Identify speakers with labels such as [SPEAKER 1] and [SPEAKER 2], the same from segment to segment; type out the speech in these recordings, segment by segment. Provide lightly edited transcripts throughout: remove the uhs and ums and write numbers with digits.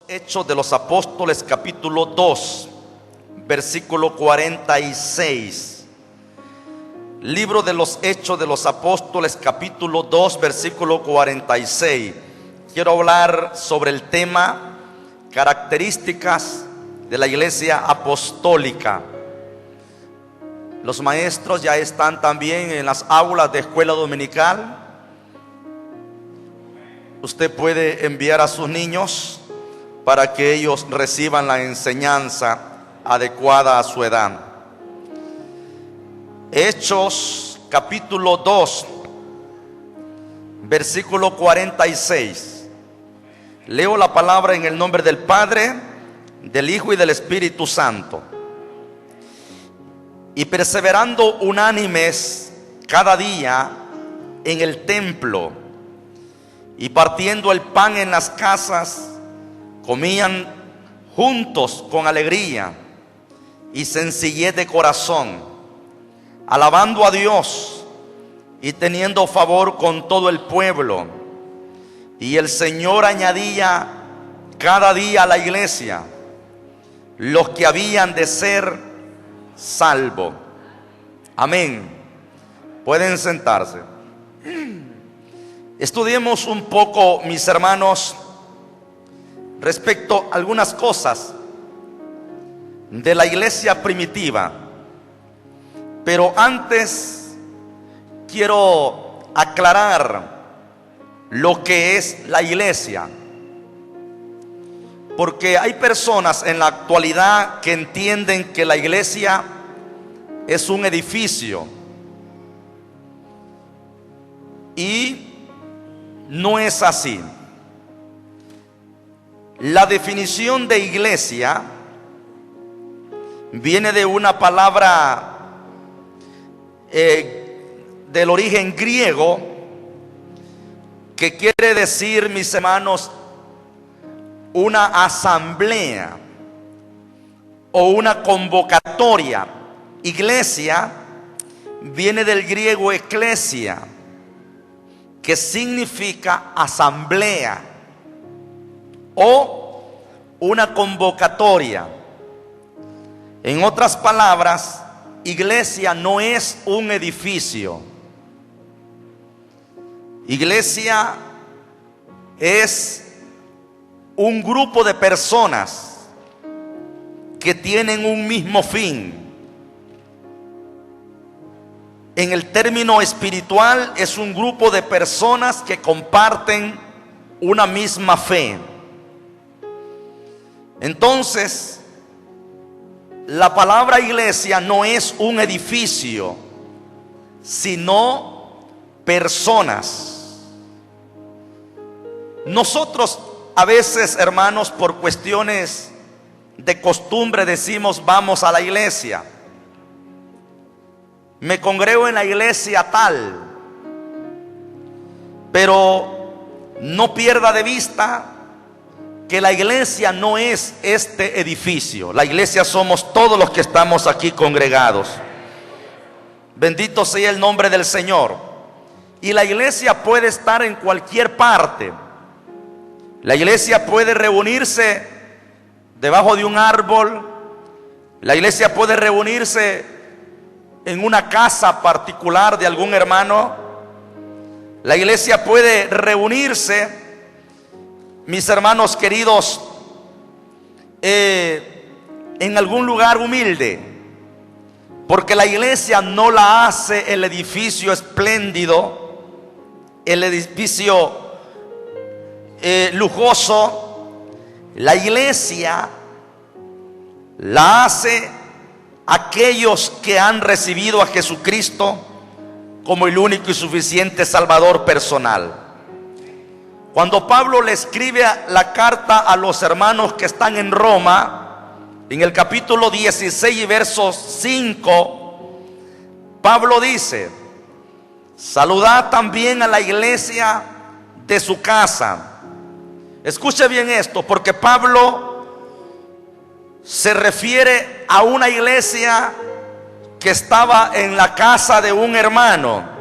[SPEAKER 1] Hechos de los Apóstoles, capítulo 2, versículo 46. Libro de los Hechos de los Apóstoles, capítulo 2, versículo 46. Quiero hablar sobre el tema características de la iglesia apostólica. Los maestros ya están también en las aulas de escuela dominical. Usted puede enviar a sus niños para que ellos reciban la enseñanza adecuada a su edad. Hechos capítulo 2, versículo 46. Leo la palabra en el nombre del Padre, del Hijo y del Espíritu Santo. Y perseverando unánimes cada día en el templo y partiendo el pan en las casas, comían juntos con alegría y sencillez de corazón, alabando a Dios y teniendo favor con todo el pueblo. Y el Señor añadía cada día a la iglesia los que habían de ser salvos. Amén. Pueden sentarse. Estudiemos un poco, mis hermanos, respecto a algunas cosas de la iglesia primitiva. Pero antes quiero aclarar lo que es la iglesia, porque hay personas en la actualidad que entienden que la iglesia es un edificio, y no es así. La definición de iglesia viene de una palabra del origen griego que quiere decir, mis hermanos, una asamblea o una convocatoria. Iglesia viene del griego eclesia, que significa asamblea o una convocatoria. En otras palabras, iglesia no es un edificio. Iglesia es un grupo de personas que tienen un mismo fin. En el término espiritual, es un grupo de personas que comparten una misma fe. Entonces, la palabra iglesia no es un edificio, sino personas. Nosotros a veces, hermanos, por cuestiones de costumbre decimos vamos a la iglesia. Me congrego en la iglesia tal. Pero no pierda de vista que la iglesia no es este edificio. La iglesia somos todos los que estamos aquí congregados. Bendito sea el nombre del Señor. Y la iglesia puede estar en cualquier parte. La iglesia puede reunirse debajo de un árbol. La iglesia puede reunirse en una casa particular de algún hermano. La iglesia puede reunirse, mis hermanos queridos, en algún lugar humilde, porque la iglesia no la hace el edificio espléndido, el edificio lujoso. La iglesia la hace aquellos que han recibido a Jesucristo como el único y suficiente Salvador personal. Cuando Pablo le escribe la carta a los hermanos que están en Roma, en el capítulo 16 y verso 5, Pablo dice: saludad también a la iglesia de su casa. Escuche bien esto, porque Pablo se refiere a una iglesia que estaba en la casa de un hermano.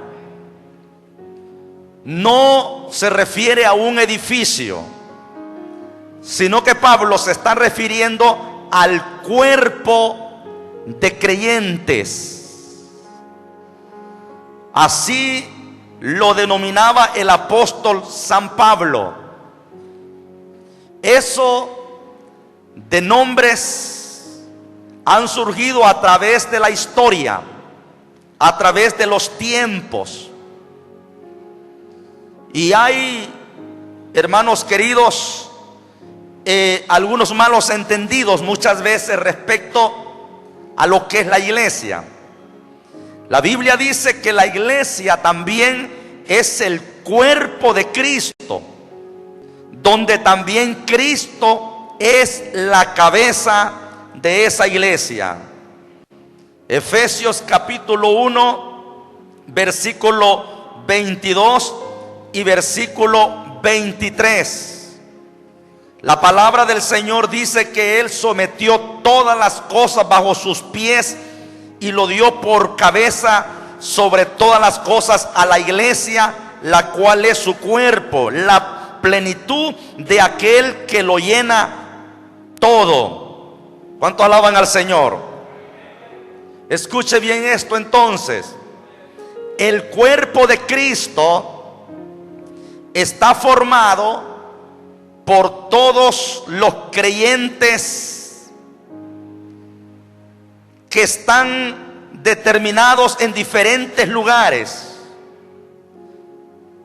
[SPEAKER 1] No se refiere a un edificio, sino que Pablo se está refiriendo al cuerpo de creyentes. Así lo denominaba el apóstol San Pablo. Eso de nombres han surgido a través de la historia, a través de los tiempos. Y hay, hermanos queridos, algunos malos entendidos muchas veces respecto a lo que es la iglesia. La Biblia dice que la iglesia también es el cuerpo de Cristo, donde también Cristo es la cabeza de esa iglesia. Efesios capítulo 1, versículo 22 y versículo 23. La palabra del Señor dice que Él sometió todas las cosas bajo sus pies y lo dio por cabeza sobre todas las cosas a la iglesia, la cual es su cuerpo, la plenitud de aquel que lo llena todo. ¿Cuánto alaban al Señor? Escuche bien esto entonces. El cuerpo de Cristo está formado por todos los creyentes que están determinados en diferentes lugares.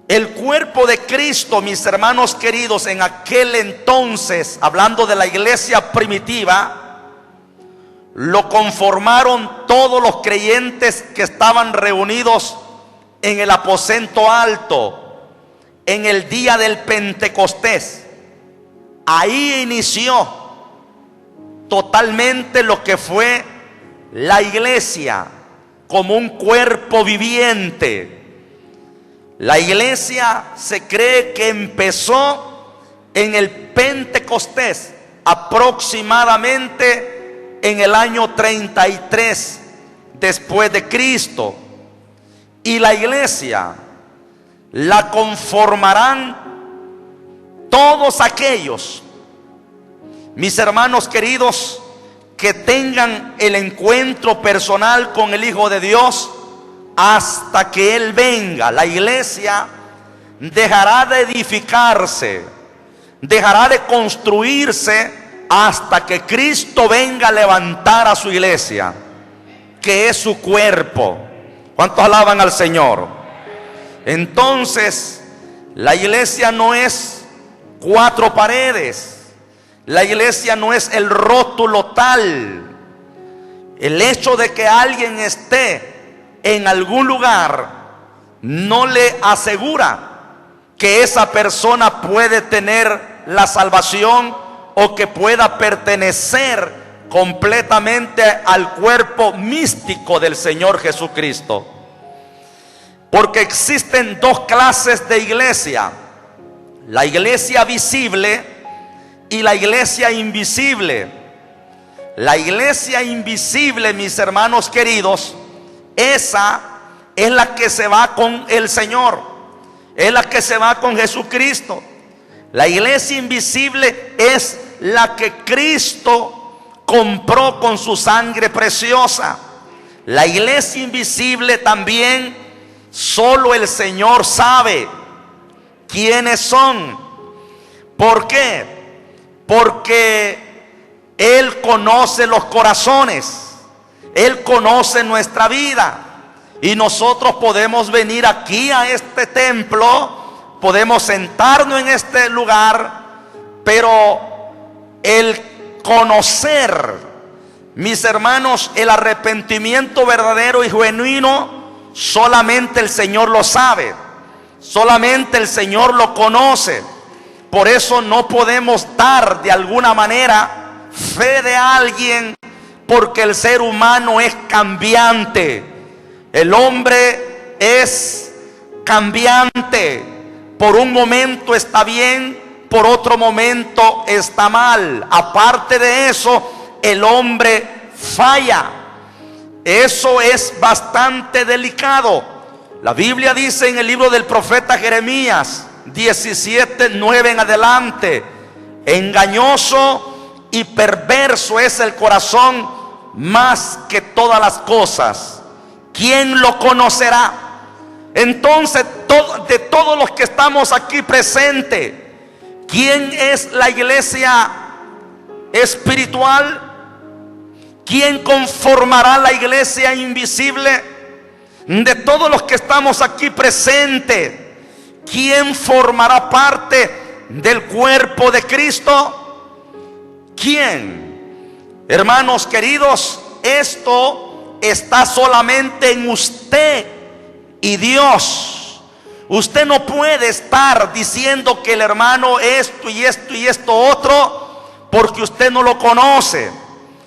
[SPEAKER 1] El cuerpo de Cristo, mis hermanos queridos, en aquel entonces, hablando de la iglesia primitiva, lo conformaron todos los creyentes que estaban reunidos en el aposento alto en el día del Pentecostés. Ahí inició totalmente lo que fue la iglesia como un cuerpo viviente. La iglesia se cree que empezó en el Pentecostés, aproximadamente en el año 33 después de Cristo. Y la iglesia la conformarán todos aquellos, mis hermanos queridos, que tengan el encuentro personal con el Hijo de Dios hasta que Él venga. La iglesia dejará de edificarse, dejará de construirse hasta que Cristo venga a levantar a su iglesia, que es su cuerpo. ¿Cuántos alaban al Señor? Entonces, la iglesia no es 4 paredes. La iglesia no es el rótulo tal. El hecho de que alguien esté en algún lugar no le asegura que esa persona puede tener la salvación o que pueda pertenecer completamente al cuerpo místico del Señor Jesucristo. Porque existen 2 clases de iglesia: la iglesia visible y la iglesia invisible. La iglesia invisible, mis hermanos queridos, esa es la que se va con el Señor, es la que se va con Jesucristo. La iglesia invisible es la que Cristo compró con su sangre preciosa. La iglesia invisible también solo el Señor sabe quiénes son. ¿Por qué? Porque Él conoce los corazones, Él conoce nuestra vida. Y nosotros podemos venir aquí a este templo, podemos sentarnos en este lugar, pero el conocer, mis hermanos, el arrepentimiento verdadero y genuino, solamente el Señor lo sabe, solamente el Señor lo conoce. Por eso no podemos dar de alguna manera fe de alguien, porque el ser humano es cambiante. El hombre es cambiante. Por un momento está bien, por otro momento está mal. Aparte de eso, el hombre falla. Eso es bastante delicado. La Biblia dice en el libro del profeta Jeremías 17:9 en adelante: engañoso y perverso es el corazón más que todas las cosas. ¿Quién lo conocerá? Entonces, de todos los que estamos aquí presentes, ¿quién es la iglesia espiritual? ¿Quién conformará la iglesia invisible? De todos los que estamos aquí presentes, ¿quién formará parte del cuerpo de Cristo? ¿Quién? Hermanos queridos, esto está solamente en usted y Dios. Usted no puede estar diciendo que el hermano esto y esto y esto otro, porque usted no lo conoce.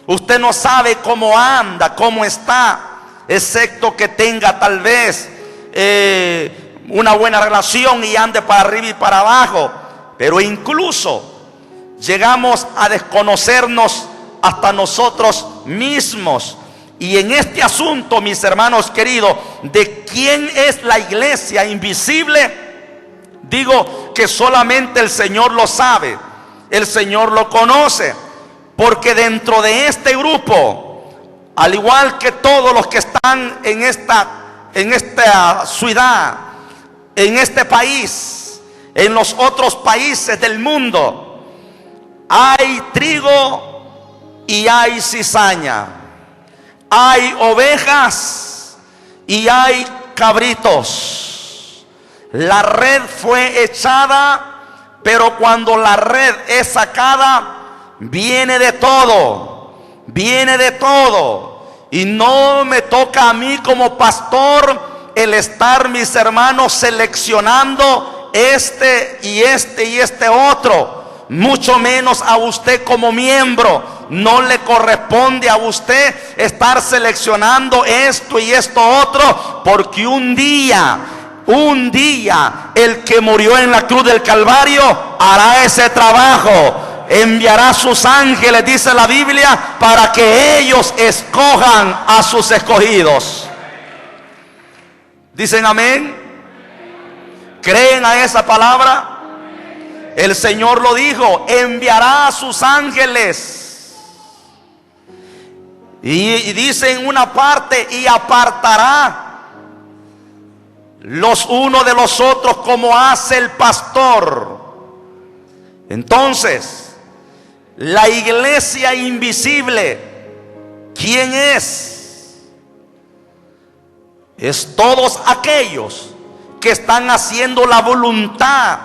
[SPEAKER 1] Usted no sabe cómo anda, cómo está, excepto que tenga tal vez una buena relación y ande para arriba y para abajo. Pero incluso llegamos a desconocernos hasta nosotros mismos. Y en este asunto, mis hermanos queridos, de quién es la iglesia invisible, digo que solamente el Señor lo sabe, el Señor lo conoce. Porque dentro de este grupo, al igual que todos los que están en esta ciudad, en este país, en los otros países del mundo, hay trigo y hay cizaña, hay ovejas y hay cabritos. La red fue echada, pero cuando la red es sacada, viene de todo, viene de todo. Y no me toca a mí como pastor el estar, mis hermanos, seleccionando este y este y este otro. Mucho menos a usted como miembro. No le corresponde a usted estar seleccionando esto y esto otro, porque un día el que murió en la cruz del Calvario hará ese trabajo. Enviará sus ángeles, dice la Biblia, para que ellos escojan a sus escogidos. ¿Dicen amén? ¿Creen a esa palabra? El Señor lo dijo, enviará a sus ángeles. Y dice en una parte, y apartará los unos de los otros como hace el pastor. Entonces, la iglesia invisible, ¿quién es? Es todos aquellos que están haciendo la voluntad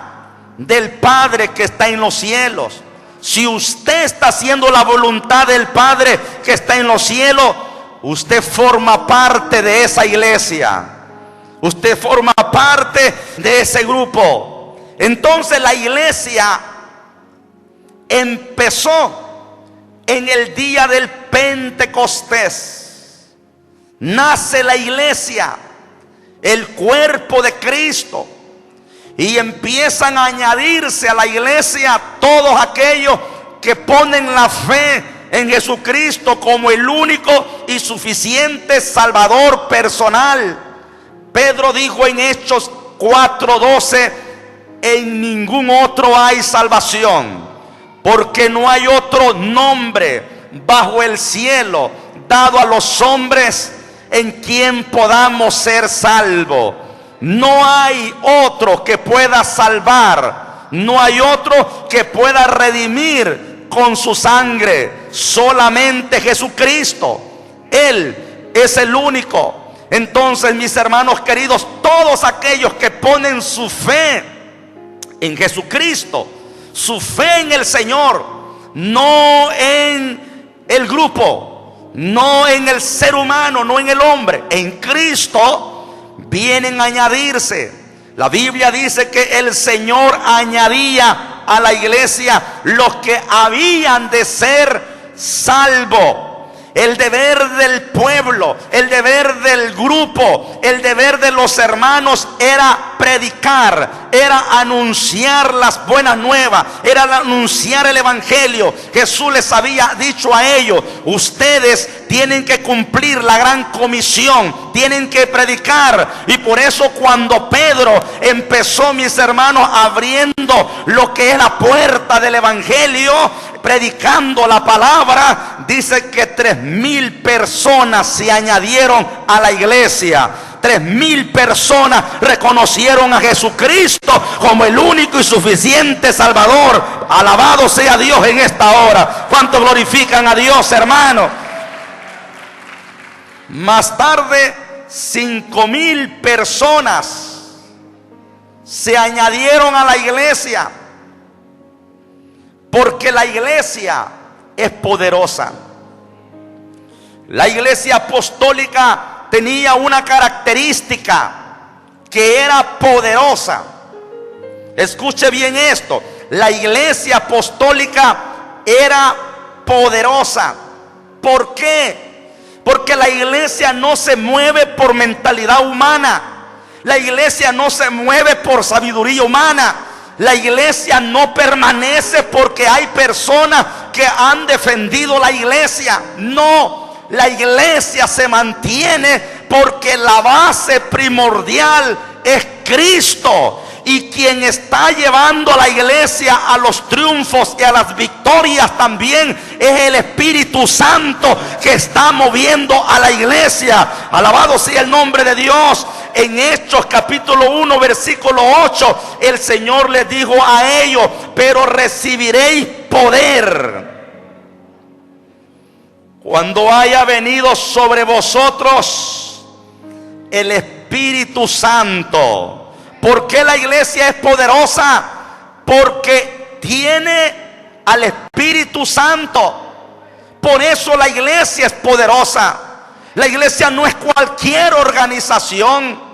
[SPEAKER 1] del Padre que está en los cielos. Si usted está haciendo la voluntad del Padre que está en los cielos, usted forma parte de esa iglesia. Usted forma parte de ese grupo. Entonces la iglesia empezó en el día del Pentecostés. Nace la iglesia, el cuerpo de Cristo, y empiezan a añadirse a la iglesia todos aquellos que ponen la fe en Jesucristo como el único y suficiente Salvador personal. Pedro dijo en Hechos 4:12: en ningún otro hay salvación, porque no hay otro nombre bajo el cielo dado a los hombres en quien podamos ser salvos. No hay otro que pueda salvar, no hay otro que pueda redimir con su sangre, solamente Jesucristo. Él es el único. Entonces, mis hermanos queridos, todos aquellos que ponen su fe en Jesucristo, su fe en el Señor, no en el grupo, no en el ser humano, no en el hombre, en Cristo, vienen a añadirse. La Biblia dice que el Señor añadía a la iglesia los que habían de ser salvos. El deber del pueblo, el deber del grupo, el deber de los hermanos era predicar, era anunciar las buenas nuevas, era anunciar el evangelio. Jesús les había dicho a ellos: ustedes tienen que cumplir la gran comisión, tienen que predicar. Y por eso cuando Pedro empezó, mis hermanos, abriendo lo que es la puerta del evangelio, predicando la palabra, dice que 3,000 personas se añadieron a la iglesia. 3,000 personas reconocieron a Jesucristo como el único y suficiente Salvador. Alabado sea Dios en esta hora. ¿Cuánto glorifican a Dios, hermano? Más tarde, 5,000 personas se añadieron a la iglesia, porque la iglesia es poderosa. La iglesia apostólica tenía una característica, que era poderosa. Escuche bien esto: la iglesia apostólica era poderosa. ¿Por qué? Porque la iglesia no se mueve por mentalidad humana. La iglesia no se mueve por sabiduría humana. La iglesia no permanece porque hay personas que han defendido la iglesia. No, la iglesia se mantiene porque la base primordial es Cristo. Y quien está llevando a la iglesia a los triunfos y a las victorias también es el Espíritu Santo, que está moviendo a la iglesia. Alabado sea el nombre de Dios. En Hechos capítulo 1 versículo 8, el Señor les dijo a ellos: pero recibiréis poder cuando haya venido sobre vosotros el Espíritu Santo. ¿Por qué la iglesia es poderosa? Porque tiene al Espíritu Santo. Por eso la iglesia es poderosa. La iglesia no es cualquier organización.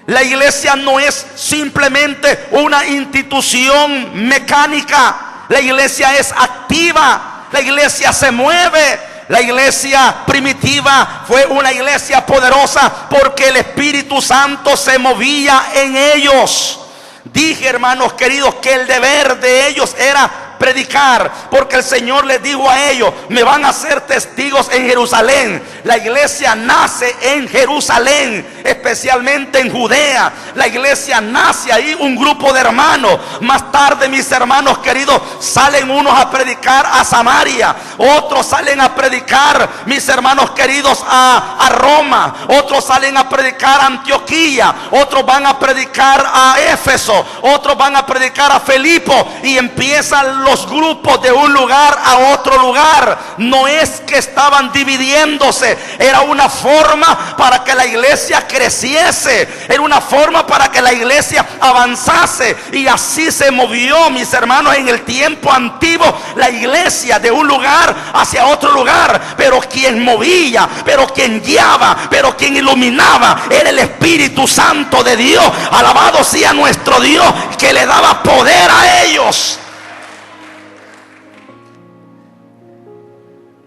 [SPEAKER 1] La iglesia no es simplemente una institución mecánica. La iglesia es activa. La iglesia se mueve. La iglesia primitiva fue una iglesia poderosa porque el Espíritu Santo se movía en ellos. Dije, hermanos queridos, que el deber de ellos era predicar, porque el Señor les dijo a ellos: me van a ser testigos en Jerusalén. La iglesia nace en Jerusalén, especialmente en Judea. La iglesia nace ahí, un grupo de hermanos. Más tarde, mis hermanos queridos, salen unos a predicar a Samaria, otros salen a predicar, mis hermanos queridos, a Roma, otros salen a predicar a Antioquía, otros van a predicar a Éfeso, otros van a predicar a Filipo, y empiezan los grupos de un lugar a otro lugar. No es que estaban dividiéndose, era una forma para que la iglesia creciese, era una forma para que la iglesia avanzase. Y así se movió, mis hermanos, en el tiempo antiguo la iglesia de un lugar hacia otro lugar. Pero quien movía, pero quien guiaba, pero quien iluminaba era el Espíritu Santo de Dios. Alabado sea nuestro Dios, que le daba poder a ellos.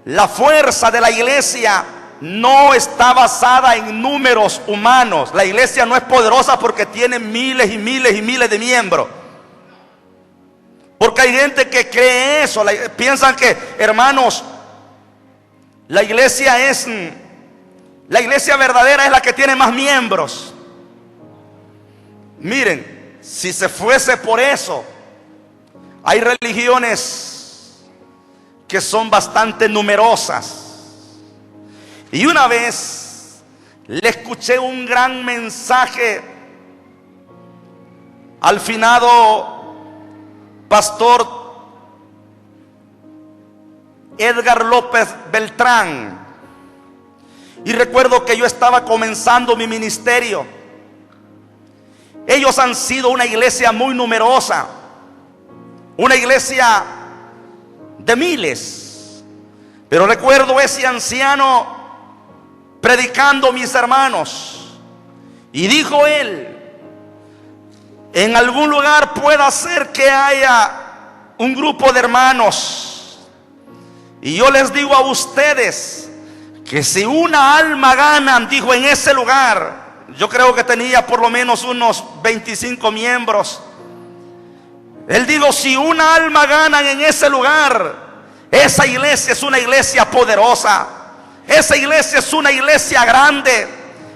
[SPEAKER 1] La fuerza de la iglesia no está basada en números humanos. La iglesia no es poderosa porque tiene miles y miles y miles de miembros. Porque hay gente que cree eso. Piensan que, hermanos, la iglesia verdadera es la que tiene más miembros. Miren, si se fuese por eso, hay religiones que son bastante numerosas. Y una vez le escuché un gran mensaje al finado pastor Edgar López Beltrán. Y recuerdo que yo estaba comenzando mi ministerio. Ellos han sido una iglesia muy numerosa, una iglesia de miles. Pero recuerdo ese anciano predicando, mis hermanos, y dijo él: en algún lugar pueda ser que haya un grupo de hermanos, y yo les digo a ustedes que si una alma ganan, dijo, en ese lugar, yo creo que tenía por lo menos unos 25 miembros. Él dijo, si una alma ganan en ese lugar, esa iglesia es una iglesia poderosa. Esa iglesia es una iglesia grande.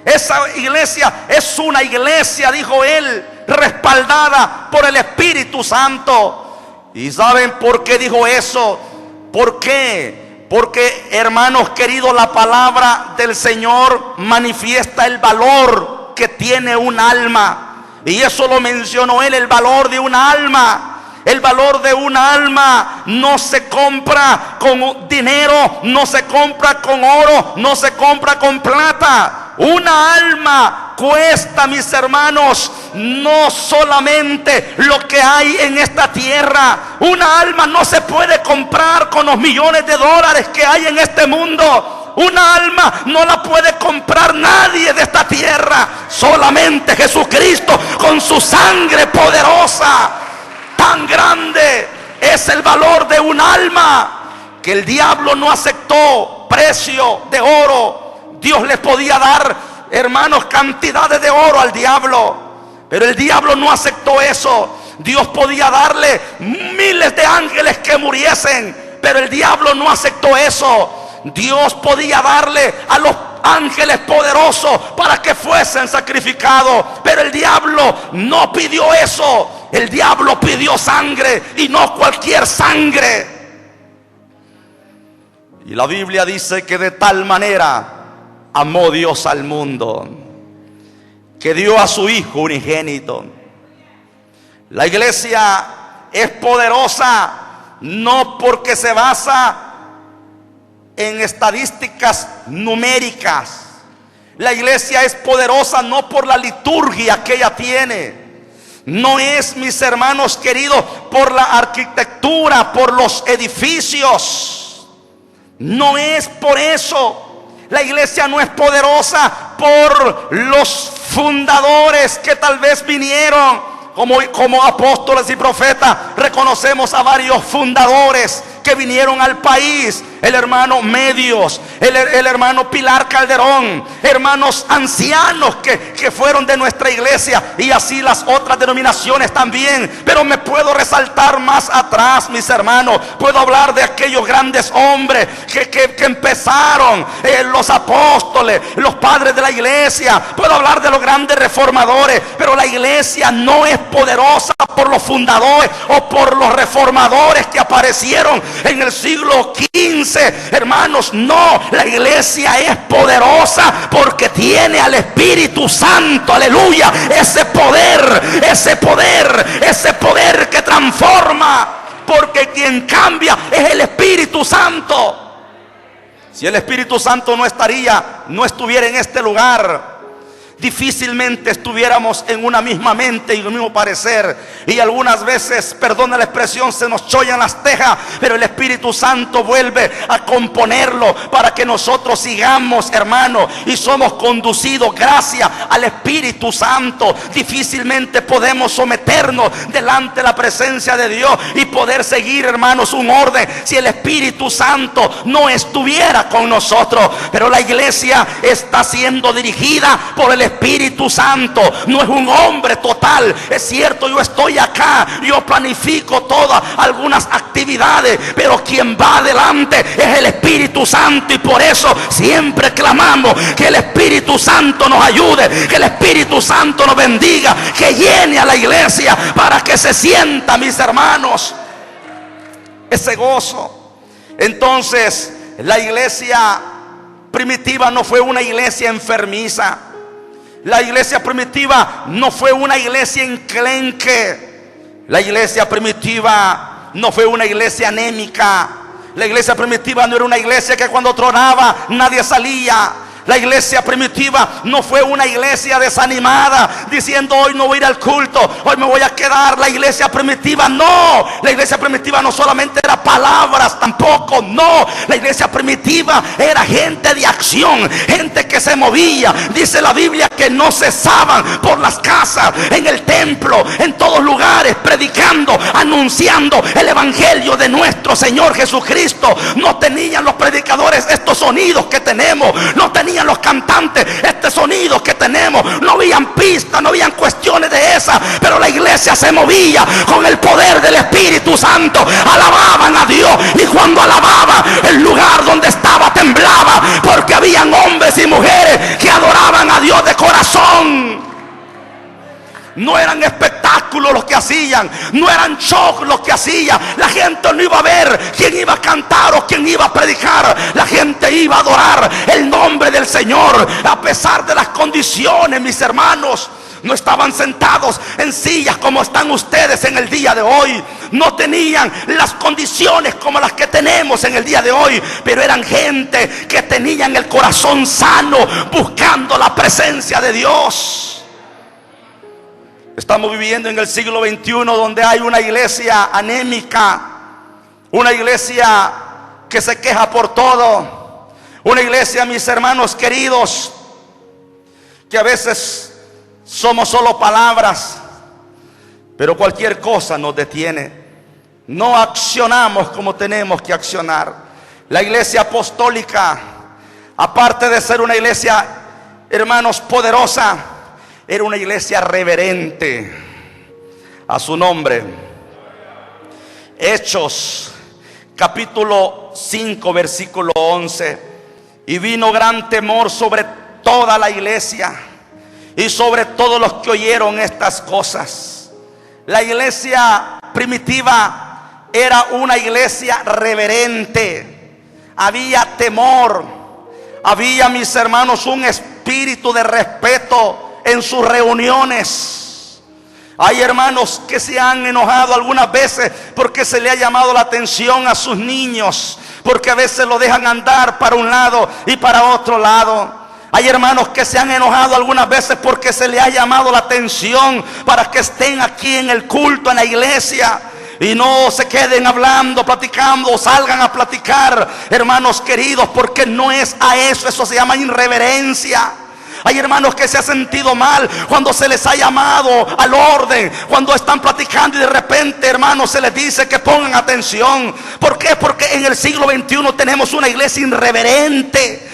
[SPEAKER 1] Esa iglesia es una iglesia, dijo él, respaldada por el Espíritu Santo. ¿Y saben por qué dijo eso? ¿Por qué? Porque, hermanos queridos, la palabra del Señor manifiesta el valor que tiene un alma. Y eso lo mencionó él, el valor de un alma. El valor de un alma no se compra con dinero, no se compra con oro, no se compra con plata. Una alma cuesta, mis hermanos, no solamente lo que hay en esta tierra. Una alma no se puede comprar con los millones de dólares que hay en este mundo. Una alma no la puede comprar nadie de esta tierra. Solamente Jesucristo, con su sangre poderosa. Tan grande es el valor de un alma que el diablo no aceptó precio de oro. Dios les podía dar, hermanos, cantidades de oro al diablo, pero el diablo no aceptó eso. Dios podía darle miles de ángeles que muriesen, pero el diablo no aceptó eso. Dios podía darle a los ángeles poderosos para que fuesen sacrificados, pero el diablo no pidió eso. El diablo pidió sangre, y no cualquier sangre. Y la Biblia dice que de tal manera amó Dios al mundo, que dio a su Hijo unigénito. La iglesia es poderosa no porque se basa en estadísticas numéricas. La iglesia es poderosa no por la liturgia que ella tiene. No es, mis hermanos queridos, por la arquitectura, por los edificios. No es por eso. La iglesia no es poderosa por los fundadores que tal vez vinieron como apóstoles y profetas. Reconocemos a varios fundadores que vinieron al país. El hermano Medios, el hermano Pilar Calderón, hermanos ancianos que fueron de nuestra iglesia, y así las otras denominaciones también. Pero me puedo resaltar más atrás, mis hermanos. Puedo hablar de aquellos grandes hombres que empezaron, los apóstoles, los padres de la iglesia. Puedo hablar de los grandes reformadores, pero la iglesia no es poderosa por los fundadores o por los reformadores que aparecieron en el siglo XV. Hermanos, no, la iglesia es poderosa porque tiene al Espíritu Santo, aleluya, ese poder que transforma, porque quien cambia es el Espíritu Santo. Si el Espíritu Santo no estuviera en este lugar, difícilmente estuviéramos en una misma mente y un mismo parecer. Y algunas veces, perdona la expresión, se nos chollan las tejas, pero el Espíritu Santo vuelve a componerlo para que nosotros sigamos, hermano, y somos conducidos gracias al Espíritu Santo. Difícilmente podemos someternos delante de la presencia de Dios y poder seguir, hermanos, un orden si el Espíritu Santo no estuviera con nosotros. Pero la iglesia está siendo dirigida por el Espíritu Santo. No es un hombre total. Es cierto, yo estoy acá, yo planifico todas algunas actividades, pero quien va adelante es el Espíritu Santo. Y por eso siempre clamamos que el Espíritu Santo nos ayude, que el Espíritu Santo nos bendiga, que llene a la iglesia para que se sienta, mis hermanos, ese gozo. Entonces, la iglesia primitiva no fue una iglesia enfermiza. La iglesia primitiva no fue una iglesia enclenque. La iglesia primitiva no fue una iglesia anémica. La iglesia primitiva no era una iglesia que cuando tronaba nadie salía. La iglesia primitiva no fue una iglesia desanimada diciendo hoy no voy a ir al culto, hoy me voy a quedar. La iglesia primitiva no. La iglesia primitiva no solamente era palabras, tampoco, no. La iglesia primitiva era gente de acción, gente que se movía. Dice la Biblia que no cesaban por las casas, en el templo, en todos lugares, predicando, anunciando el evangelio de nuestro Señor Jesucristo. No tenían los predicadores estos sonidos que tenemos, no tenían los cantantes este sonido que tenemos, no habían pistas, no habían cuestiones de esas, pero la iglesia se movía con el poder del Espíritu Santo. Alababan a Dios, y cuando alababan, el lugar donde estaba temblaba, porque habían hombres y mujeres que adoraban a Dios de corazón. No eran espectáculos los que hacían, no eran shows los que hacían. La gente no iba a ver quién iba a cantar o quién iba a predicar. La gente iba a adorar el nombre del Señor a pesar de las condiciones, mis hermanos. No estaban sentados en sillas como están ustedes en el día de hoy. No tenían las condiciones como las que tenemos en el día de hoy, pero eran gente que tenían el corazón sano, buscando la presencia de Dios. Estamos viviendo en el siglo XXI, donde hay una iglesia anémica, una iglesia que se queja por todo, una iglesia, mis hermanos queridos, que a veces somos solo palabras, pero cualquier cosa nos detiene. No accionamos como tenemos que accionar. La iglesia apostólica, aparte de ser una iglesia, hermanos, poderosa, era una iglesia reverente a su nombre. Hechos capítulo 5 versículo 11. Y vino gran temor sobre toda la iglesia y sobre todos los que oyeron estas cosas. La iglesia primitiva era una iglesia reverente. Había temor. Había, mis hermanos, un espíritu de respeto en sus reuniones. Hay hermanos que se han enojado algunas veces porque se le ha llamado la atención a sus niños, porque a veces lo dejan andar para un lado y para otro lado. Hay hermanos que se han enojado algunas veces porque se le ha llamado la atención para que estén aquí en el culto, en la iglesia, y no se queden hablando, platicando, o salgan a platicar, hermanos queridos, porque no es a eso. Eso se llama irreverencia. Hay hermanos que se han sentido mal cuando se les ha llamado al orden, cuando están platicando y de repente, hermanos, se les dice que pongan atención. ¿Por qué? Porque en el siglo XXI tenemos una iglesia irreverente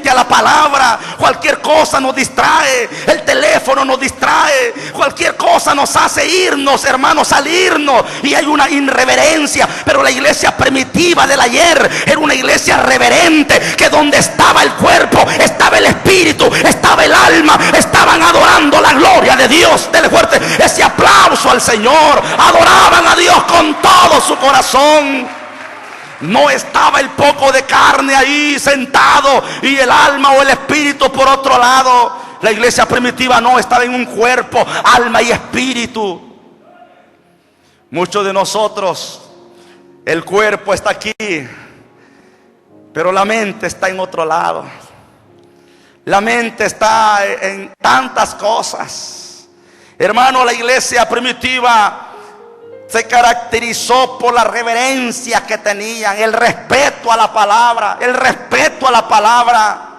[SPEAKER 1] a la palabra. Cualquier cosa nos distrae, el teléfono nos distrae, cualquier cosa nos hace irnos, hermanos, salirnos, y hay una irreverencia. Pero la iglesia primitiva del ayer era una iglesia reverente, que donde estaba el cuerpo estaba el espíritu, estaba el alma, estaban adorando la gloria de Dios. Dele fuerte ese aplauso al Señor. Adoraban a Dios con todo su corazón. No estaba el poco de carne ahí sentado y el alma o el espíritu por otro lado. La iglesia primitiva no, estaba en un cuerpo, alma y espíritu. Muchos de nosotros, el cuerpo está aquí, pero la mente está en otro lado. La mente está en tantas cosas. Hermano, la iglesia primitiva se caracterizó por la reverencia que tenían, el respeto a la palabra, el respeto a la palabra.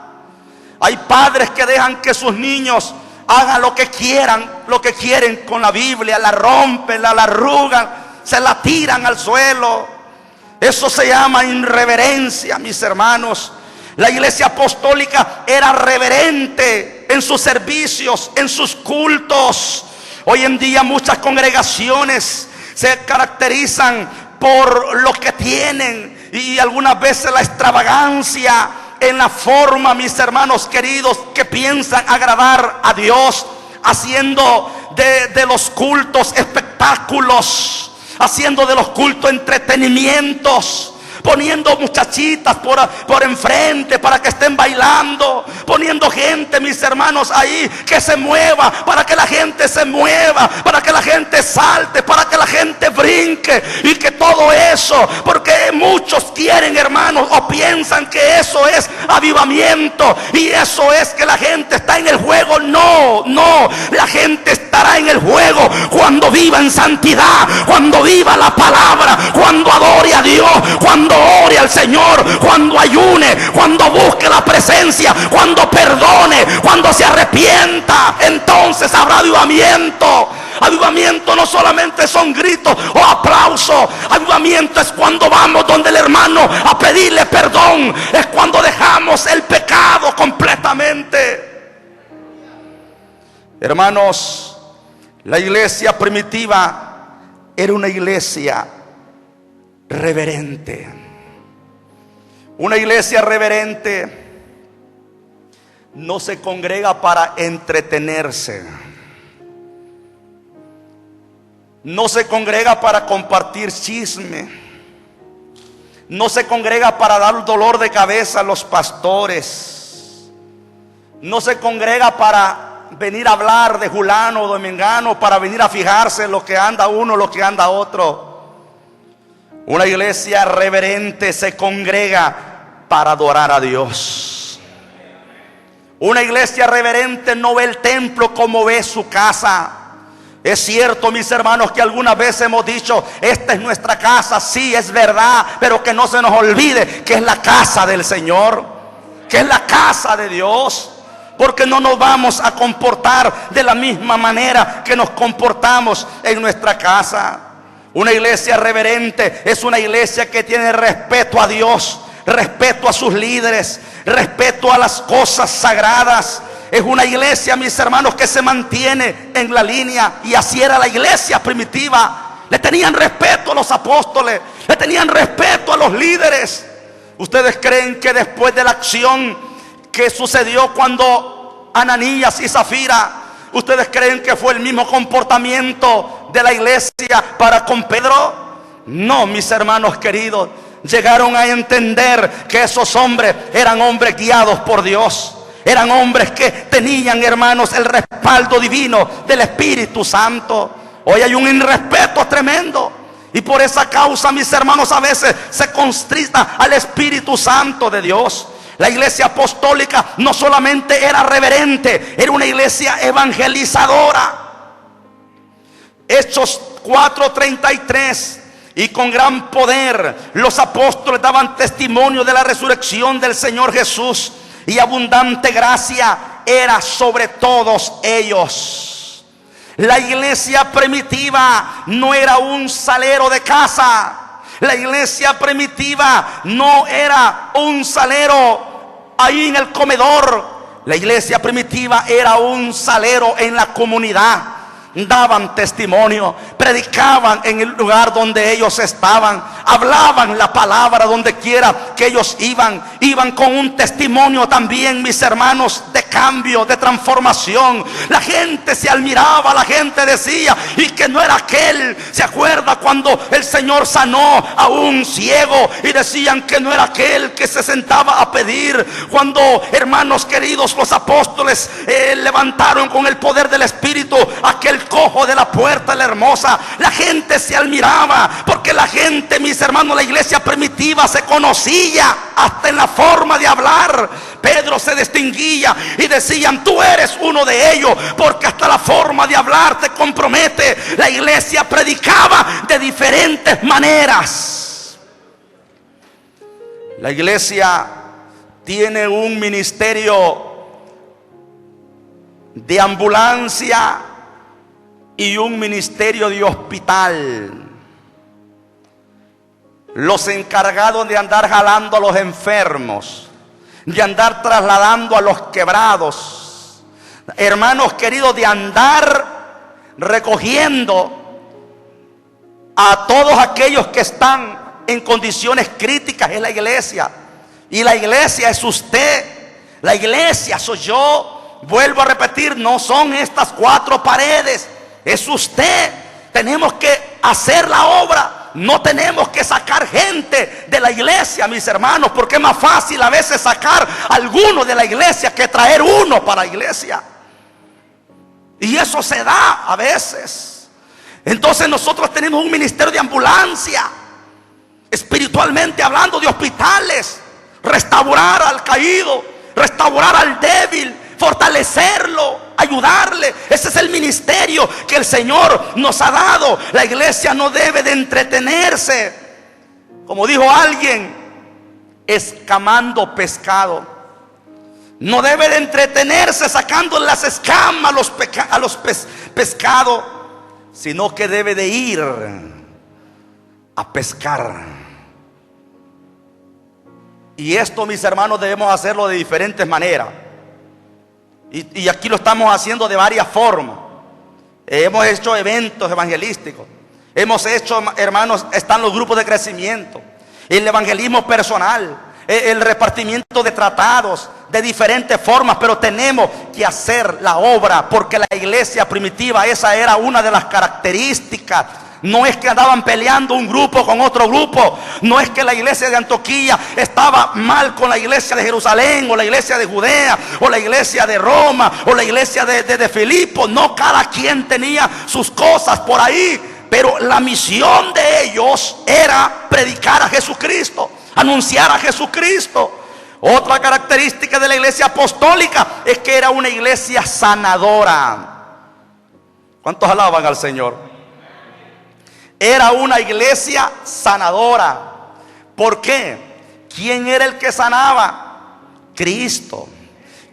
[SPEAKER 1] Hay padres que dejan que sus niños hagan lo que quieran, lo que quieren con la Biblia, la rompen, la arrugan, se la tiran al suelo. Eso se llama irreverencia, mis hermanos. La iglesia apostólica era reverente en sus servicios, en sus cultos. Hoy en día muchas congregaciones se caracterizan por lo que tienen y algunas veces la extravagancia en la forma, mis hermanos queridos, que piensan agradar a Dios, haciendo de los cultos espectáculos, haciendo de los cultos entretenimientos, poniendo muchachitas por enfrente para que estén bailando, poniendo gente, mis hermanos, ahí que se mueva, para que la gente se mueva, para que la gente salte, para que la gente brinque, y que todo eso, porque muchos quieren, hermanos, o piensan que eso es avivamiento, y eso es que la gente está en el juego. No, no, la gente estará en el juego cuando viva en santidad, cuando viva la palabra, cuando adore a Dios, cuando ore al Señor, cuando ayune, cuando busque la presencia, cuando perdone, cuando se arrepienta. Entonces habrá avivamiento. Avivamiento no solamente son gritos o aplausos. Avivamiento es cuando vamos donde el hermano a pedirle perdón. Es cuando dejamos el pecado completamente. Hermanos, la iglesia primitiva era una iglesia reverente. Una iglesia reverente no se congrega para entretenerse. No se congrega para compartir chisme. No se congrega para dar dolor de cabeza a los pastores. No se congrega para venir a hablar de fulano o de mengano, para venir a fijarse en lo que anda uno, lo que anda otro. Una iglesia reverente se congrega para adorar a Dios. Una iglesia reverente no ve el templo como ve su casa. Es cierto, mis hermanos, que algunas veces hemos dicho, esta es nuestra casa. Sí, es verdad, pero que no se nos olvide que es la casa del Señor, que es la casa de Dios. Porque no nos vamos a comportar de la misma manera que nos comportamos en nuestra casa. Una iglesia reverente es una iglesia que tiene respeto a Dios, respeto a sus líderes, respeto a las cosas sagradas. Es una iglesia, mis hermanos, que se mantiene en la línea. Y así era la iglesia primitiva. Le tenían respeto a los apóstoles, le tenían respeto a los líderes. ¿Ustedes creen que después de la acción que sucedió cuando Ananías y Zafira, ustedes creen que fue el mismo comportamiento de la iglesia para con Pedro? No, mis hermanos queridos. Llegaron a entender que esos hombres eran hombres guiados por Dios. Eran hombres que tenían, hermanos, el respaldo divino del Espíritu Santo. Hoy hay un irrespeto tremendo. Y por esa causa, mis hermanos, a veces se contrista al Espíritu Santo de Dios. La iglesia apostólica no solamente era reverente, era una iglesia evangelizadora. Hechos 4:33. Y con gran poder los apóstoles daban testimonio de la resurrección del Señor Jesús, y abundante gracia era sobre todos ellos. La iglesia primitiva no era un salero de casa. La iglesia primitiva no era un salero ahí en el comedor. La iglesia primitiva era un salero en la comunidad. Daban testimonio, predicaban en el lugar donde ellos estaban, hablaban la palabra donde quiera que ellos iban. Iban con un testimonio también, mis hermanos, de cambio, de transformación. La gente se admiraba, la gente decía, y que no era aquel. ¿Se acuerda cuando el Señor sanó a un ciego y decían que no era aquel que se sentaba a pedir? Cuando, hermanos queridos, los apóstoles levantaron con el poder del Espíritu aquel cojo de la puerta la hermosa, la gente se admiraba, porque la gente, mis hermanos, la iglesia primitiva se conocía hasta en la forma de hablar. Pedro se distinguía y decían, tú eres uno de ellos, porque hasta la forma de hablar te compromete. La iglesia predicaba de diferentes maneras. La iglesia tiene un ministerio de ambulancia y un ministerio de hospital. Los encargados de andar jalando a los enfermos, de andar trasladando a los quebrados, hermanos queridos, de andar recogiendo a todos aquellos que están en condiciones críticas, es la iglesia. Y la iglesia es usted, la iglesia soy yo. Vuelvo a repetir, no son estas 4 paredes, es usted. Tenemos que hacer la obra no tenemos que sacar gente de la iglesia, mis hermanos, porque es más fácil a veces sacar a alguno de la iglesia que traer uno para la iglesia. Y eso se da a veces. Entonces nosotros tenemos un ministerio de ambulancia, espiritualmente hablando, de hospitales, restaurar al caído, restaurar al débil, fortalecerlo, ayudarle. Ese es el ministerio que el Señor nos ha dado. La iglesia no debe de entretenerse, como dijo alguien, escamando pescado. No debe de entretenerse sacando las escamas a los pescados, sino que debe de ir a pescar. Y esto, mis hermanos, debemos hacerlo de diferentes maneras. Y aquí lo estamos haciendo de varias formas. Hemos hecho eventos evangelísticos. Hemos hecho, hermanos, están los grupos de crecimiento, el evangelismo personal, el repartimiento de tratados de diferentes formas. Pero tenemos que hacer la obra, porque la iglesia primitiva, esa era una de las características. No es que andaban peleando un grupo con otro grupo. No es que la iglesia de Antioquía estaba mal con la iglesia de Jerusalén, o la iglesia de Judea, o la iglesia de Roma, o la iglesia de Filipo. No, cada quien tenía sus cosas por ahí. Pero la misión de ellos era predicar a Jesucristo, anunciar a Jesucristo. Otra característica de la iglesia apostólica es que era una iglesia sanadora. ¿Cuántos alaban al Señor? Era una iglesia sanadora. ¿Por qué? ¿Quién era el que sanaba? Cristo.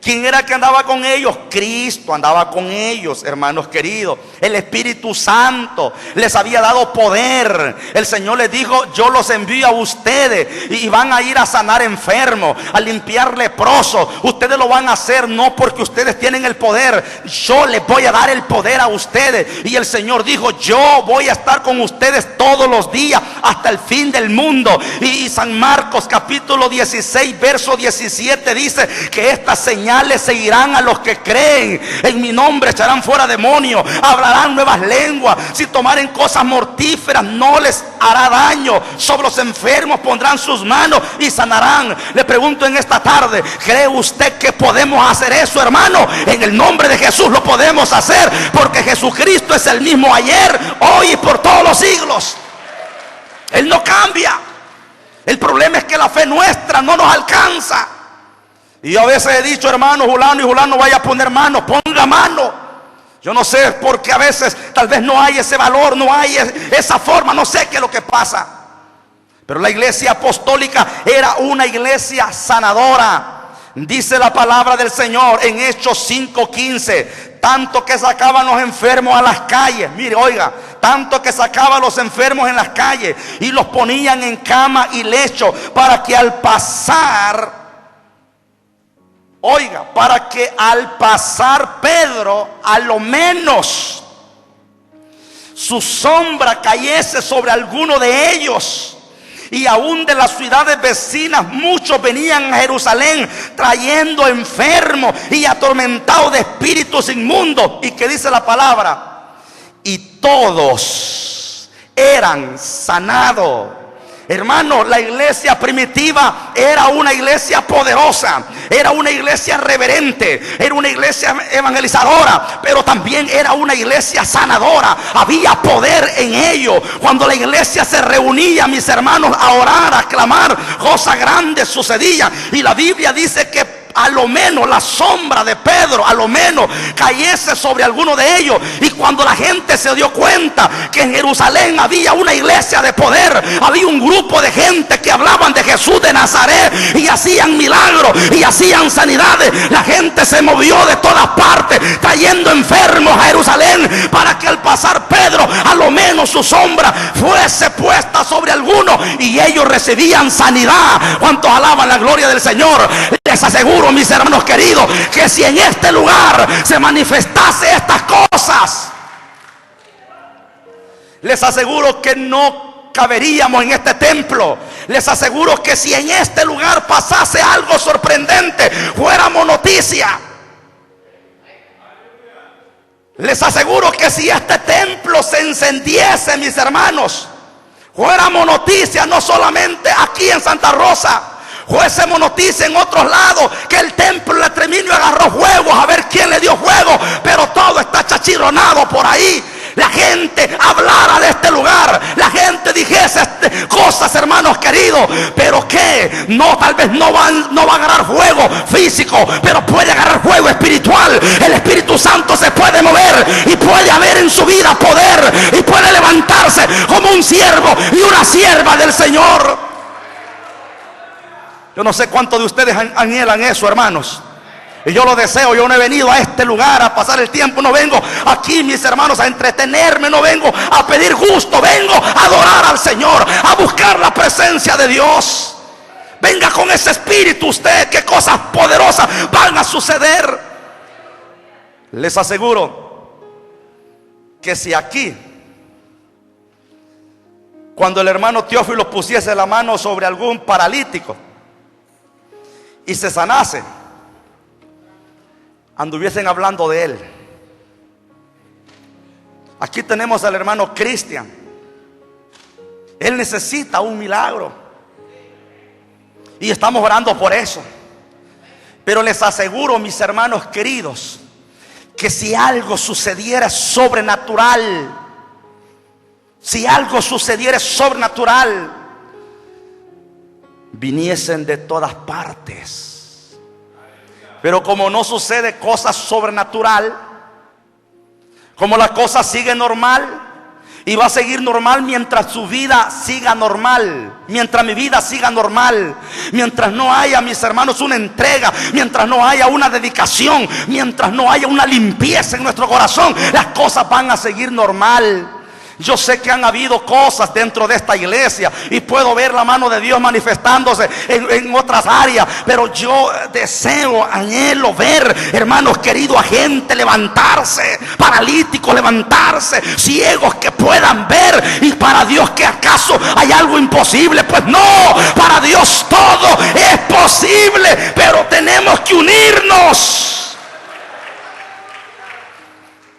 [SPEAKER 1] ¿Quién era el que andaba con ellos? Cristo andaba con ellos, hermanos queridos. El Espíritu Santo les había dado poder. El Señor les dijo: yo los envío a ustedes y van a ir a sanar enfermos, a limpiar leprosos. Ustedes lo van a hacer no porque ustedes tienen el poder, yo les voy a dar el poder a ustedes. Y el Señor dijo: yo voy a estar con ustedes todos los días hasta el fin del mundo. Y San Marcos capítulo 16 verso 17 dice que estas señales seguirán a los que creen. En mi nombre echarán fuera demonios, hablarán nuevas lenguas, si tomaren cosas mortíferas no les hará daño, sobre los enfermos pondrán sus manos y sanarán. Le pregunto en esta tarde: ¿cree usted que podemos hacer eso, hermano? En el nombre de Jesús lo podemos hacer, porque Jesucristo es el mismo ayer, hoy y por todos los siglos. Él no cambia. El problema es que la fe nuestra no nos alcanza. Y yo a veces he dicho: hermano Julano y Julano, vaya a poner mano, ponga mano. Yo no sé por qué a veces tal vez no hay ese valor, no hay esa forma, no sé qué es lo que pasa. Pero la iglesia apostólica era una iglesia sanadora. Dice la palabra del Señor en Hechos 5:15, tanto que sacaban los enfermos a las calles. Mire, oiga, tanto que sacaban los enfermos en las calles y los ponían en cama y lecho, para que al pasar, oiga, para que al pasar Pedro, a lo menos su sombra cayese sobre alguno de ellos. Y aún de las ciudades vecinas muchos venían a Jerusalén trayendo enfermos y atormentados de espíritus inmundos. ¿Y qué dice la palabra? Y todos eran sanados. Hermano, la iglesia primitiva era una iglesia poderosa, era una iglesia reverente, era una iglesia evangelizadora, pero también era una iglesia sanadora. Había poder en ello. Cuando la iglesia se reunía, mis hermanos, a orar, a clamar, cosas grandes sucedían. Y la Biblia dice que a lo menos la sombra de Pedro, a lo menos cayese sobre alguno de ellos. Y cuando la gente se dio cuenta que en Jerusalén había una iglesia de poder, había un grupo de gente que hablaban de Jesús de Nazaret y hacían milagros y hacían sanidades, la gente se movió de todas partes trayendo enfermos a Jerusalén, para que al pasar Pedro, a lo menos su sombra fuese puesta sobre alguno y ellos recibían sanidad. ¿Cuántos alaban la gloria del Señor? Les aseguro, mis hermanos queridos, que si en este lugar se manifestase estas cosas, les aseguro que no caberíamos en este templo. Les aseguro que si en este lugar pasase algo sorprendente, fuéramos noticia. Les aseguro que si este templo se encendiese, mis hermanos, Fuéramos noticia no solamente aquí en Santa Rosa, fuésemos noticia en otros lados, que el templo de Treminio agarró fuego, a ver quién le dio fuego, pero todo está chachironado por ahí. La gente hablara de este lugar, la gente dijese cosas, hermanos queridos, pero que no, tal vez no va a agarrar fuego físico, pero puede agarrar fuego espiritual. El Espíritu Santo se puede mover y puede haber en su vida poder, y puede levantarse como un siervo y una sierva del Señor. Yo no sé cuántos de ustedes anhelan eso, hermanos. Y yo lo deseo. Yo no he venido a este lugar a pasar el tiempo. No vengo aquí, mis hermanos, a entretenerme. No vengo a pedir gusto. Vengo a adorar al Señor, a buscar la presencia de Dios. Venga con ese espíritu usted, que cosas poderosas van a suceder. Les aseguro que si aquí, cuando el hermano Teófilo pusiese la mano sobre algún paralítico y se sanase, anduviesen hablando de él. Aquí tenemos al hermano Cristian. Él necesita un milagro y estamos orando por eso. Pero les aseguro, mis hermanos queridos, que si algo sucediera sobrenatural, si algo sucediera sobrenatural, viniesen de todas partes. Pero como no sucede cosa sobrenatural, como la cosa sigue normal, y va a seguir normal mientras su vida siga normal, mientras mi vida siga normal, mientras no haya, mis hermanos, una entrega, mientras no haya una dedicación, mientras no haya una limpieza en nuestro corazón, las cosas van a seguir normal. Yo sé que han habido cosas dentro de esta iglesia y puedo ver la mano de Dios manifestándose en otras áreas, pero yo deseo, anhelo ver, hermanos queridos, a gente levantarse, paralíticos levantarse, ciegos que puedan ver. Y para Dios, ¿que acaso hay algo imposible? Pues no, para Dios todo es posible, pero tenemos que unirnos.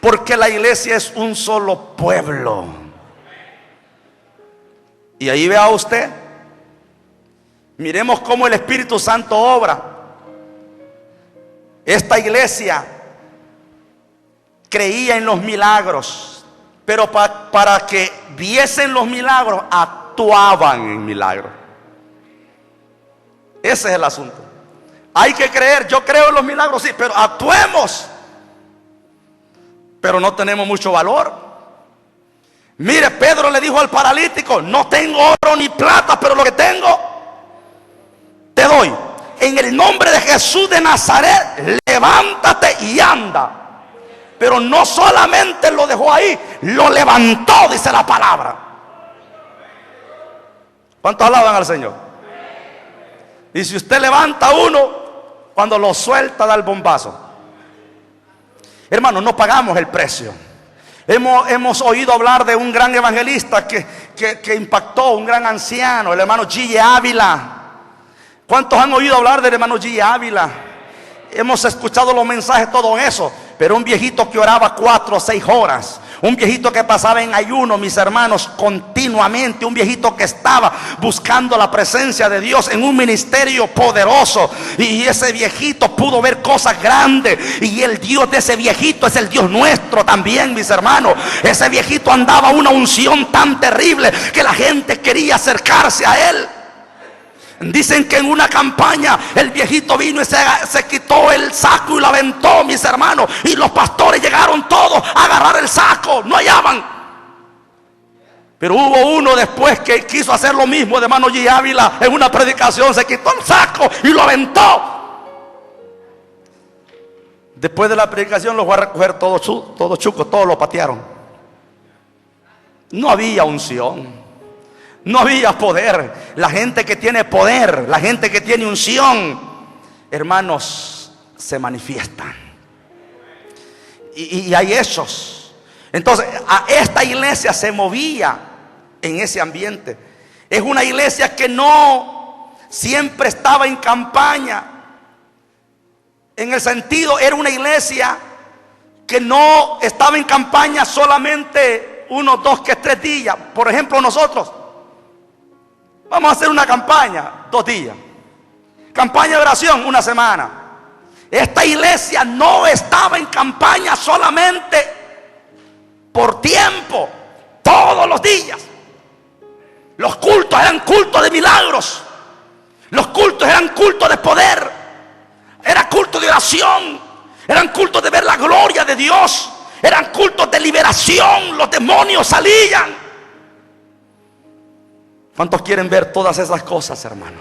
[SPEAKER 1] Porque la iglesia es un solo pueblo. Y ahí vea usted, miremos cómo el Espíritu Santo obra. Esta iglesia creía en los milagros, pero para que viesen los milagros, actuaban en milagros. Ese es el asunto. Hay que creer. Yo creo en los milagros, sí, pero actuemos. Pero no tenemos mucho valor. Mire, Pedro le dijo al paralítico: no tengo oro ni plata, pero lo que tengo te doy. En el nombre de Jesús de Nazaret, levántate y anda. Pero no solamente lo dejó ahí, lo levantó, dice la palabra. ¿Cuántos alaban al Señor? Y si usted levanta a uno, cuando lo suelta, da el bombazo. Hermano, no pagamos el precio. Hemos oído hablar de un gran evangelista que impactó, un gran anciano, el hermano G. Ávila. ¿Cuántos han oído hablar del hermano G. Ávila? Hemos escuchado los mensajes, todo eso. Pero un viejito que oraba 4 o 6 horas, un viejito que pasaba en ayuno, mis hermanos, continuamente, un viejito que estaba buscando la presencia de Dios en un ministerio poderoso. Y ese viejito pudo ver cosas grandes, y el Dios de ese viejito es el Dios nuestro también, mis hermanos. Ese viejito andaba una unción tan terrible que la gente quería acercarse a él. Dicen que en una campaña el viejito vino y se quitó el saco y lo aventó, mis hermanos, y los pastores llegaron todos a agarrar el saco, no hallaban. Pero hubo uno después que quiso hacer lo mismo, de hermano G. Ávila, en una predicación se quitó el saco y lo aventó. Después de la predicación los fue a recoger todos chucos, todos lo patearon. No había unción, no había poder. La gente que tiene poder, la gente que tiene unción, hermanos, se manifiestan. Y hay hechos. Entonces, a esta iglesia se movía en ese ambiente. Es una iglesia que no siempre estaba en campaña. En el sentido, era una iglesia que no estaba en campaña solamente 1, 2, 3 días. Por ejemplo, nosotros Vamos a hacer una campaña, 2 días. Campaña de oración, 1 semana. Esta iglesia no estaba en campaña solamente por tiempo, todos los días. Los cultos eran cultos de milagros. Los cultos eran cultos de poder. Era culto de oración. Eran cultos de ver la gloria de Dios. Eran cultos de liberación. Los demonios salían. ¿Cuántos quieren ver todas esas cosas, hermano?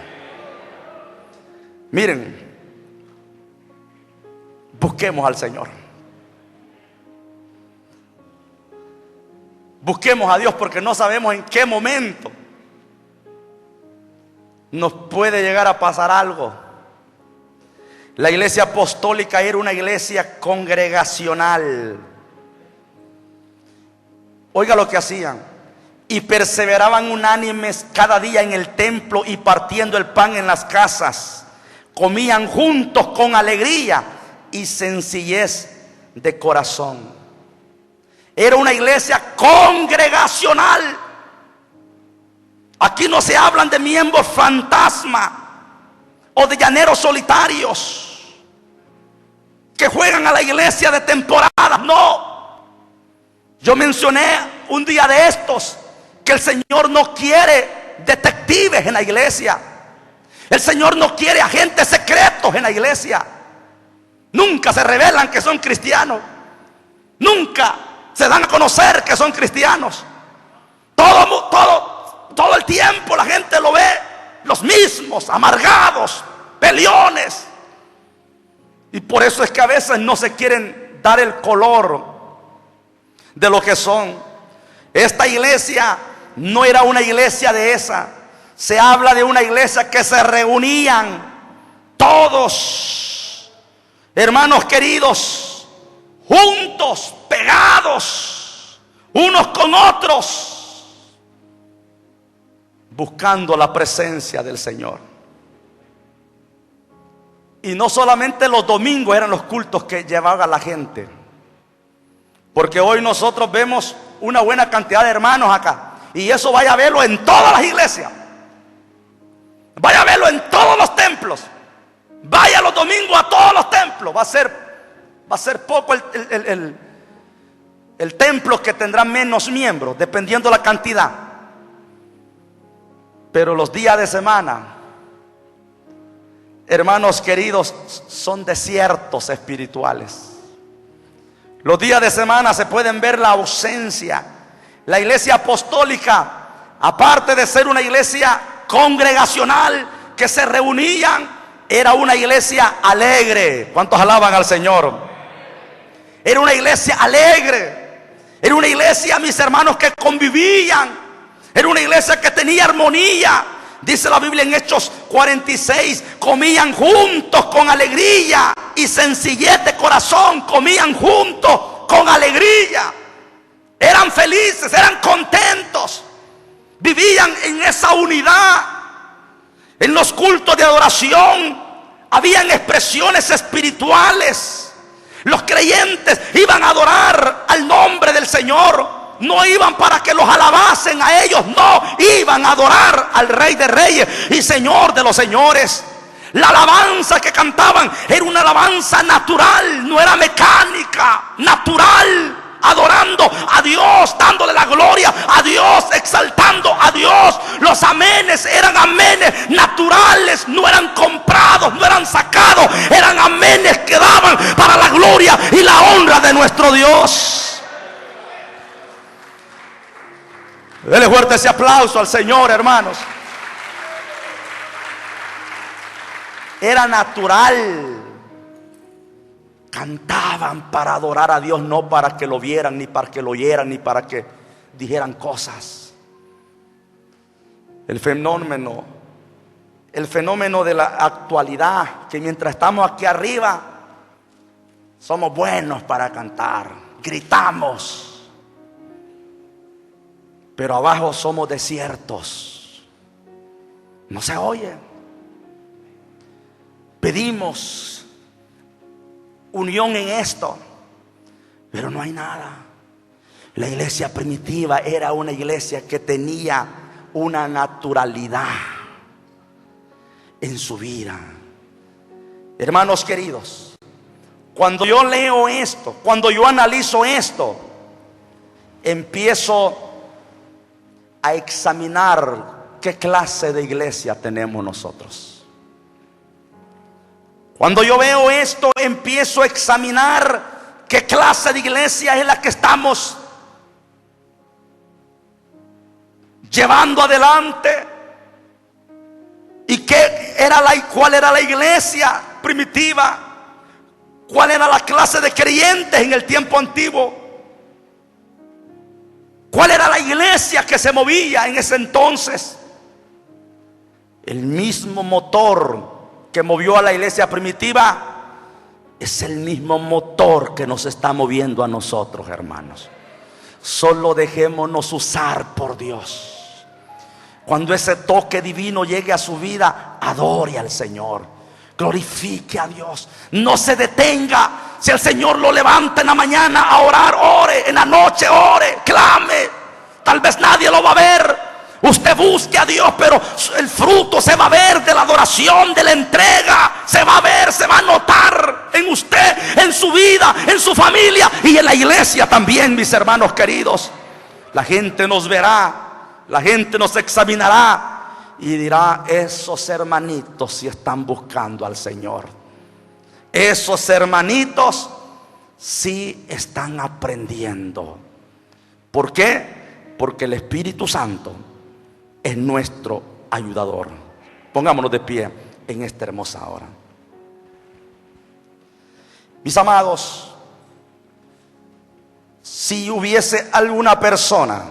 [SPEAKER 1] Miren, busquemos al Señor. Busquemos a Dios, porque no sabemos en qué momento nos puede llegar a pasar algo. La iglesia apostólica era una iglesia congregacional. Oiga lo que hacían. Y perseveraban unánimes cada día en el templo y partiendo el pan en las casas. Comían juntos con alegría y sencillez de corazón. Era una iglesia congregacional. Aquí no se hablan de miembros fantasma o de llaneros solitarios que juegan a la iglesia de temporada. No. Yo mencioné un día de estos que el Señor no quiere detectives en la iglesia. El Señor no quiere agentes secretos en la iglesia. Nunca se revelan que son cristianos. Nunca se dan a conocer que son cristianos. Todo el tiempo la gente lo ve los mismos, amargados, peleones. Y por eso es que a veces no se quieren dar el color de lo que son. Esta iglesia no era una iglesia de esa. Se habla de una iglesia que se reunían todos, hermanos queridos, juntos, pegados, unos con otros, buscando la presencia del Señor. Y no solamente los domingos eran los cultos que llevaba la gente, porque hoy nosotros vemos una buena cantidad de hermanos acá. Y eso vaya a verlo en todas las iglesias. Vaya a verlo en todos los templos. Vaya los domingos a todos los templos. Va a ser poco el templo que tendrá menos miembros, dependiendo la cantidad. Pero los días de semana, hermanos queridos, son desiertos espirituales. Los días de semana se pueden ver la ausencia. La iglesia apostólica, aparte de ser una iglesia congregacional que se reunían, era una iglesia alegre. ¿Cuántos alaban al Señor? Era una iglesia alegre. Era una iglesia, mis hermanos, que convivían. Era una iglesia que tenía armonía. Dice la Biblia en Hechos 46, comían juntos con alegría y sencillez de corazón. Comían juntos con alegría. Eran felices, eran contentos. Vivían en esa unidad. En los cultos de adoración habían expresiones espirituales. Los creyentes iban a adorar al nombre del Señor. No iban para que los alabasen a ellos, no, iban a adorar al Rey de Reyes y Señor de los señores. La alabanza que cantaban era una alabanza natural, no era mecánica, natural. Adorando a Dios, dándole la gloria a Dios, exaltando a Dios. Los amenes eran amenes naturales, no eran comprados, no eran sacados. Eran amenes que daban para la gloria y la honra de nuestro Dios. Dele fuerte ese aplauso al Señor, hermanos. Era natural. Cantaban para adorar a Dios, no para que lo vieran, ni para que lo oyeran, ni para que dijeran cosas. El fenómeno de la actualidad, que mientras estamos aquí arriba somos buenos para cantar, gritamos, pero abajo somos desiertos, no se oye. Pedimos unión en esto, pero no hay nada. La iglesia primitiva era una iglesia que tenía una naturalidad en su vida. Hermanos queridos, cuando yo leo esto, cuando yo analizo esto, empiezo a examinar qué clase de iglesia tenemos nosotros. Cuando yo veo esto, empiezo a examinar qué clase de iglesia es la que estamos llevando adelante. ¿Y cuál era la iglesia primitiva? ¿Cuál era la clase de creyentes en el tiempo antiguo? ¿Cuál era la iglesia que se movía en ese entonces? El mismo motor que movió a la iglesia primitiva es el mismo motor que nos está moviendo a nosotros, hermanos. Solo dejémonos usar por Dios. Cuando ese toque divino llegue a su vida, adore al Señor, glorifique a Dios, no se detenga. Si el Señor lo levanta en la mañana a orar, ore. En la noche ore, clame. Tal vez nadie lo va a ver. Usted busque a Dios, pero el fruto se va a ver de la adoración, de la entrega. Se va a ver, se va a notar en usted, en su vida, en su familia y en la iglesia también, mis hermanos queridos. La gente nos verá. La gente nos examinará y dirá: esos hermanitos sí están buscando al Señor. Esos hermanitos sí están aprendiendo. ¿Por qué? Porque el Espíritu Santo es nuestro ayudador. Pongámonos de pie en esta hermosa hora. Mis amados, si hubiese alguna persona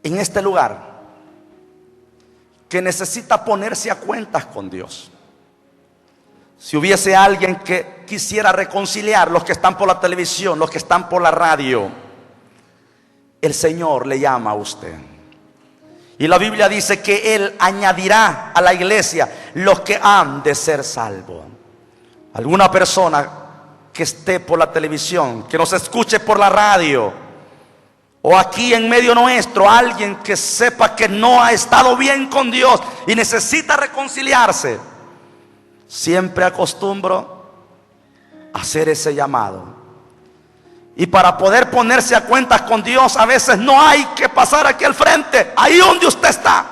[SPEAKER 1] en este lugar que necesita ponerse a cuentas con Dios, si hubiese alguien que quisiera reconciliar, los que están por la televisión, los que están por la radio, el Señor le llama a usted. Y la Biblia dice que Él añadirá a la iglesia los que han de ser salvos. Alguna persona que esté por la televisión, que nos escuche por la radio, o aquí en medio nuestro, alguien que sepa que no ha estado bien con Dios y necesita reconciliarse, siempre acostumbro a hacer ese llamado. Y para poder ponerse a cuentas con Dios, a veces no hay que pasar aquí al frente. Ahí donde usted está,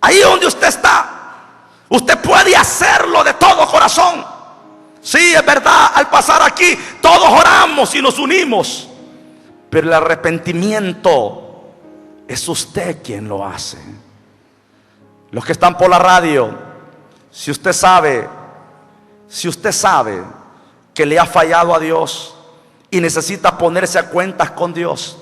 [SPEAKER 1] ahí donde usted está, usted puede hacerlo de todo corazón. Sí, es verdad, al pasar aquí todos oramos y nos unimos, pero el arrepentimiento es usted quien lo hace. Los que están por la radio, si usted sabe que le ha fallado a Dios y necesita ponerse a cuentas con Dios,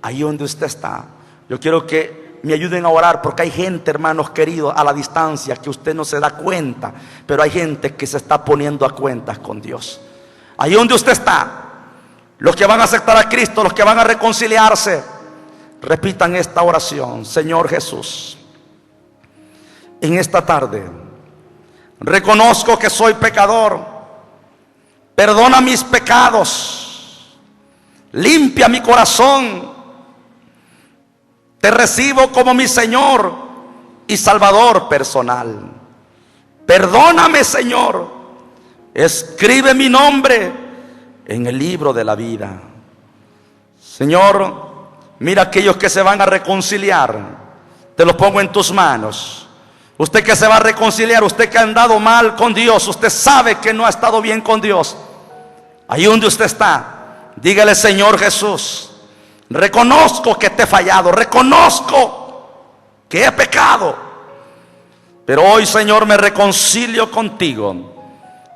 [SPEAKER 1] ahí donde usted está, yo quiero que me ayuden a orar, porque hay gente, hermanos queridos, a la distancia, que usted no se da cuenta, pero hay gente que se está poniendo a cuentas con Dios. Ahí donde usted está, los que van a aceptar a Cristo, los que van a reconciliarse, repitan esta oración: Señor Jesús, en esta tarde reconozco que soy pecador, perdona mis pecados, limpia mi corazón, te recibo como mi Señor y Salvador personal. Perdóname, Señor, escribe mi nombre en el libro de la vida. Señor, mira aquellos que se van a reconciliar, te los pongo en tus manos. Usted que se va a reconciliar, usted que ha andado mal con Dios, usted sabe que no ha estado bien con Dios, ahí donde usted está, dígale: Señor Jesús, reconozco que te he fallado, reconozco que he pecado, pero hoy, Señor, me reconcilio contigo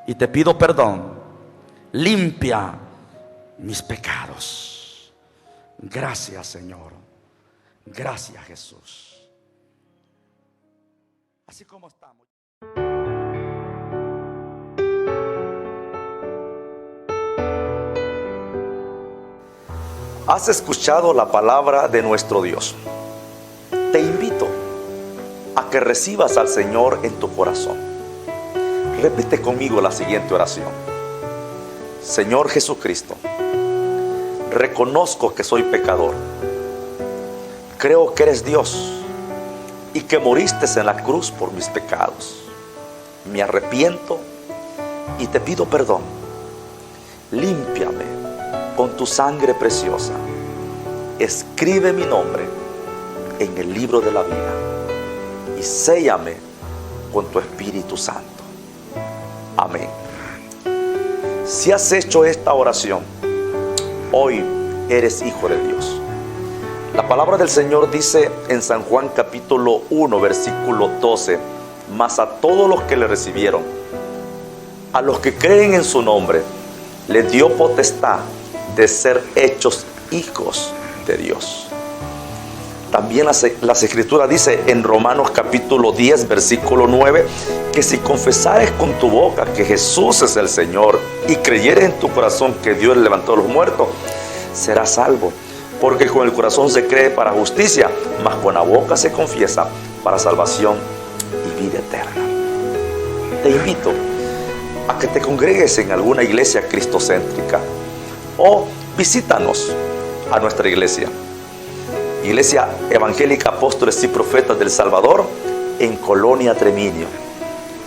[SPEAKER 1] y te pido perdón. Limpia mis pecados. Gracias, Señor. Gracias, Jesús. Así como estamos. ¿Has escuchado la palabra de nuestro Dios? Te invito a que recibas al Señor en tu corazón. Repite conmigo la siguiente oración: Señor Jesucristo, reconozco que soy pecador, creo que eres Dios y que moriste en la cruz por mis pecados. Me arrepiento y te pido perdón. Límpiame con tu sangre preciosa. Escribe mi nombre en el libro de la vida y séllame con tu Espíritu Santo. Amén. Si has hecho esta oración, hoy eres hijo de Dios. La palabra del Señor dice en San Juan capítulo 1 versículo 12: mas a todos los que le recibieron, a los que creen en su nombre, les dio potestad de ser hechos hijos de Dios. También las Escrituras dice en Romanos capítulo 10 versículo 9 que si confesares con tu boca que Jesús es el Señor y creyeres en tu corazón que Dios levantó a los muertos, serás salvo. Porque con el corazón se cree para justicia, mas con la boca se confiesa para salvación y vida eterna. Te invito a que te congregues en alguna iglesia cristocéntrica o visítanos a nuestra iglesia. Iglesia Evangélica Apóstoles y Profetas del Salvador, en Colonia Treminio.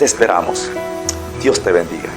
[SPEAKER 1] Te esperamos. Dios te bendiga.